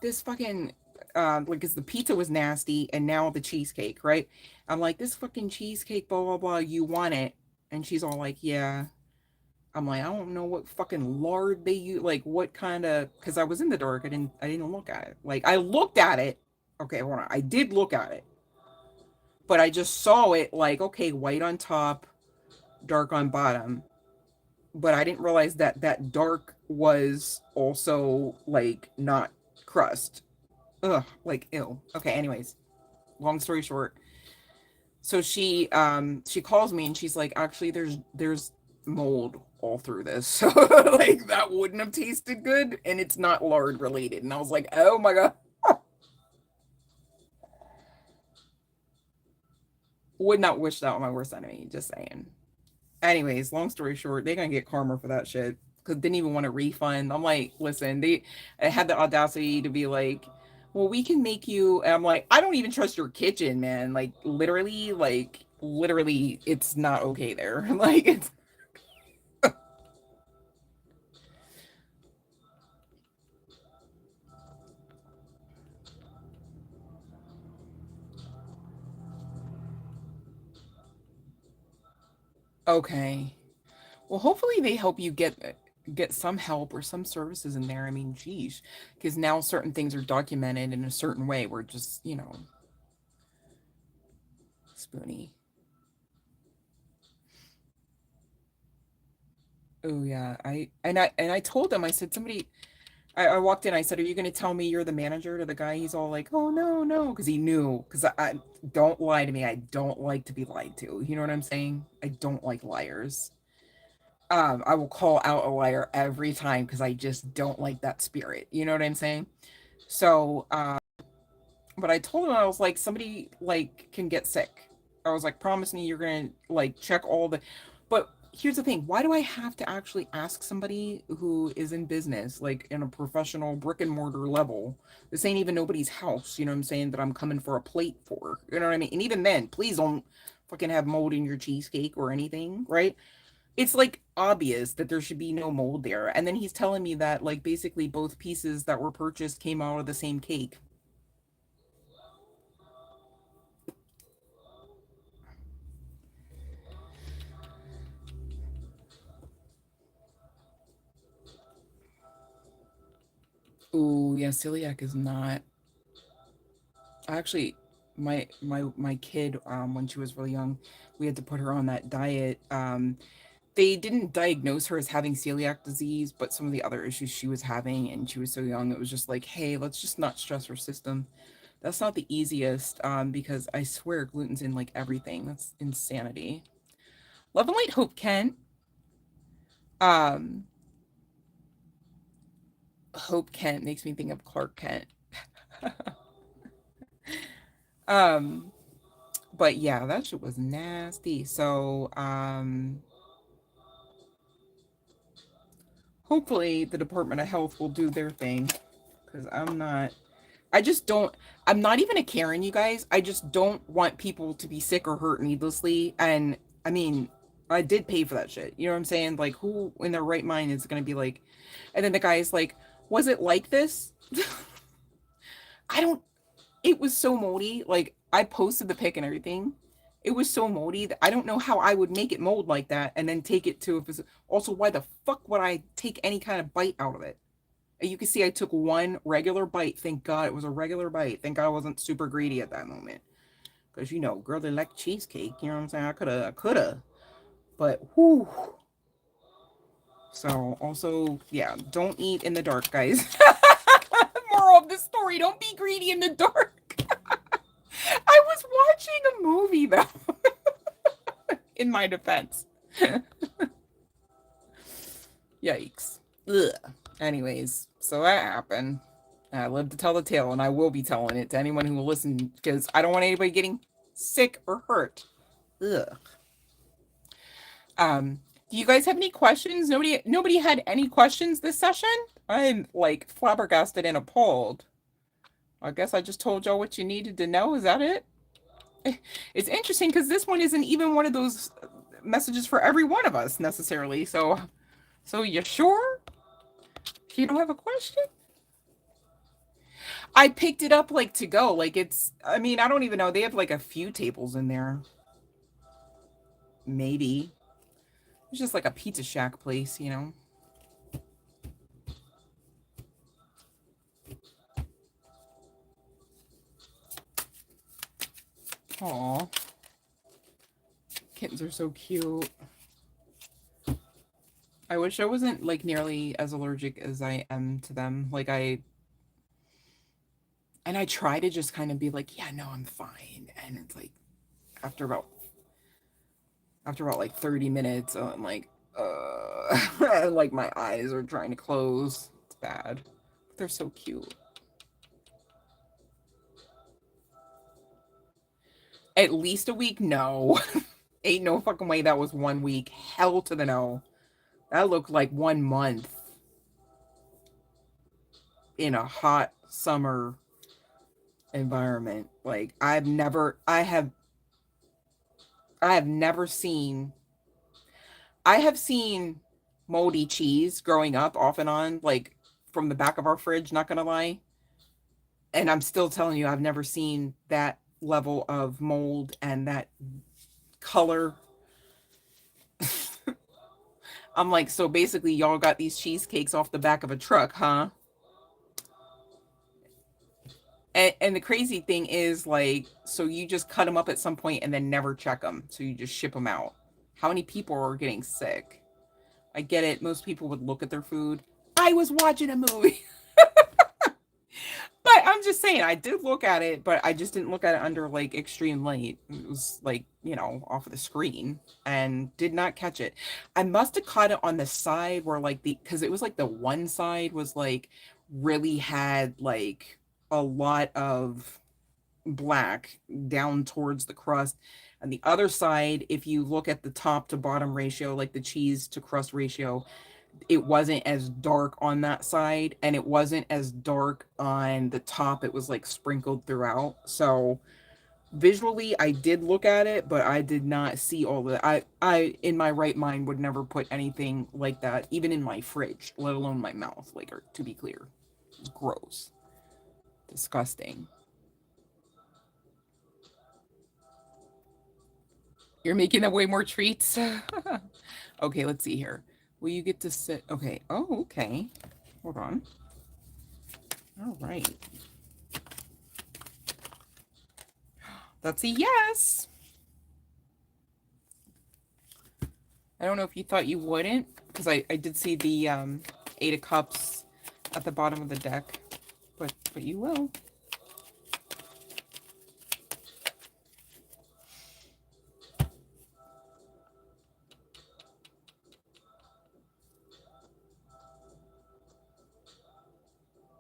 [SPEAKER 1] this fucking like, cause the pizza was nasty, and now the cheesecake, right? I'm like, this fucking cheesecake, blah blah blah. You want it? And she's all like, yeah. I'm like, I don't know what fucking lard they use, like what kind of, because I was in the dark. I didn't look at it. Like I looked at it. Okay, hold on. I did look at it, but I just saw it like, okay, white on top, dark on bottom. But I didn't realize that that dark was also like not crust. Ugh, like ew. Okay, anyways, long story short. So she calls me and she's like, actually there's mold all through this. So like that wouldn't have tasted good and it's not lard related. And I was like, oh my God. Would not wish that on my worst enemy, just saying. Anyways, long story short, they're gonna get karma for that shit because didn't even want a refund. I'm like, listen, they had the audacity to be like, well, we can make you. And I'm like, I don't even trust your kitchen, man. Like literally, like literally, it's not okay there. Like, it's okay. Well, hopefully they help you get some help or some services in there. I mean, geez, because now certain things are documented in a certain way. We're just, spoony. Oh yeah, I told them. I said somebody. I walked in. I said, "Are you going to tell me you're the manager?" To the guy, he's all like, "Oh no, no," because he knew. Because I don't lie to me. I don't like to be lied to. You know what I'm saying? I don't like liars. I will call out a liar every time because I just don't like that spirit. You know what I'm saying? So, but I told him I was like, somebody like can get sick. I was like, promise me you're gonna like check all the. But here's the thing: why do I have to actually ask somebody who is in business, like in a professional brick and mortar level? This ain't even nobody's house. You know what I'm saying? That I'm coming for a plate for. You know what I mean? And even then, please don't fucking have mold in your cheesecake or anything, right? It's like obvious that there should be no mold there. And then he's telling me that like basically both pieces that were purchased came out of the same cake. Ooh, yeah, celiac is not actually my kid when she was really young, we had to put her on that diet. They didn't diagnose her as having celiac disease, but some of the other issues she was having and she was so young, it was just like, hey, let's just not stress her system. That's not the easiest because I swear gluten's in like everything. That's insanity. Love and Light Hope Kent. Um Hope Kent makes me think of Clark Kent. um but yeah, that shit was nasty. So hopefully the Department of Health will do their thing because I just don't, I'm not even a Karen, you guys. I just don't want people to be sick or hurt needlessly. And I mean, I did pay for that shit. You know what I'm saying? Like, who in their right mind is going to be like, and then the guy is like, was it like this? I don't, it was so moldy. Like, I posted the pic and everything. It was so moldy that I don't know how I would make it mold like that and then take it to a physician. Also, why the fuck would I take any kind of bite out of it? You can see I took one regular bite. Thank God it was a regular bite. Thank God I wasn't super greedy at that moment. Because, girl, they like cheesecake. You know what I'm saying? I coulda. But, whew. So, also, yeah, don't eat in the dark, guys. Moral of the story, don't be greedy in the dark. I was watching a movie, though, in my defense. Yikes. Ugh. Anyways, so that happened. I live to tell the tale, and I will be telling it to anyone who will listen because I don't want anybody getting sick or hurt. Ugh. Do you guys have any questions? Nobody had any questions this session? I'm like flabbergasted and appalled. I guess I just told y'all what you needed to know. Is that it? It's interesting because this one isn't even one of those messages for every one of us necessarily. So you sure? You don't have a question? I picked it up like to go. Like I mean, I don't even know. They have like a few tables in there. Maybe. It's just like a pizza shack place. Aw. Kittens are so cute. I wish I wasn't like nearly as allergic as I am to them. I try to just kind of be like, yeah, no, I'm fine. And it's like after about like 30 minutes, I'm like, like my eyes are trying to close. It's bad. They're so cute. At least a week? No. Ain't no fucking way that was 1 week. Hell to the no. That looked like 1 month in a hot summer environment. Like I have never seen, I have seen moldy cheese growing up off and on, like from the back of our fridge, not gonna lie. And I'm still telling you, I've never seen that level of mold and that color. I'm like, so basically, y'all got these cheesecakes off the back of a truck, huh? And the crazy thing is, like, so you just cut them up at some point and then never check them. So you just ship them out. How many people are getting sick? I get it. Most people would look at their food. I was watching a movie. But I'm just saying, I did look at it, but I just didn't look at it under like extreme light. It was like, off of the screen and did not catch it. I must have caught it on the side where like because it was like the one side was like really had like a lot of black down towards the crust. And the other side, if you look at the top to bottom ratio, like the cheese to crust ratio, it wasn't as dark on that side and it wasn't as dark on the top. It was like sprinkled throughout. So visually I did look at it, but I did not see all the I in my right mind would never put anything like that even in my fridge, let alone my mouth, like, or to be clear. Gross. Disgusting. You're making that way more treats. Okay, let's see here. Will you get to sit? Okay. Oh, okay. Hold on. All right. That's a yes. I don't know if you thought you wouldn't, because I did see the Eight of Cups at the bottom of the deck, but you will.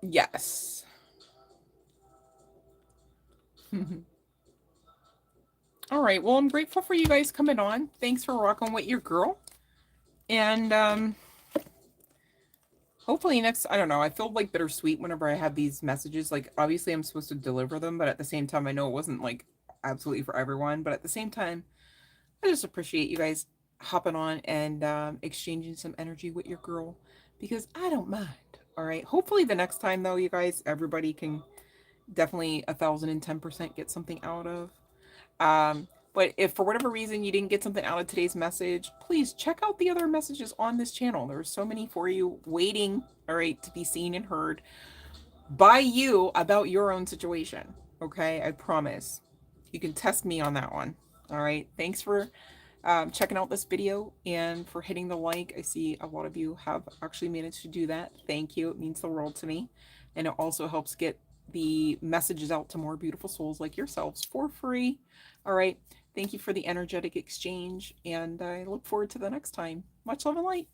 [SPEAKER 1] Yes. All right. Well, I'm grateful for you guys coming on. Thanks for rocking with your girl. And hopefully next, I don't know, I feel like bittersweet whenever I have these messages. Like, obviously I'm supposed to deliver them, but at the same time, I know it wasn't like absolutely for everyone. But at the same time, I just appreciate you guys hopping on and exchanging some energy with your girl, because I don't mind. All right. Hopefully the next time though, you guys, everybody can definitely 1,010% get something out of. But if for whatever reason you didn't get something out of today's message, please check out the other messages on this channel. There are so many for you waiting, all right, to be seen and heard by you about your own situation. Okay, I promise. You can test me on that one. All right. Thanks for checking out this video and for hitting the like. I see a lot of you have actually managed to do that. Thank you. It means the world to me. And it also helps get the messages out to more beautiful souls like yourselves for free. All right. Thank you for the energetic exchange. And I look forward to the next time. Much love and light.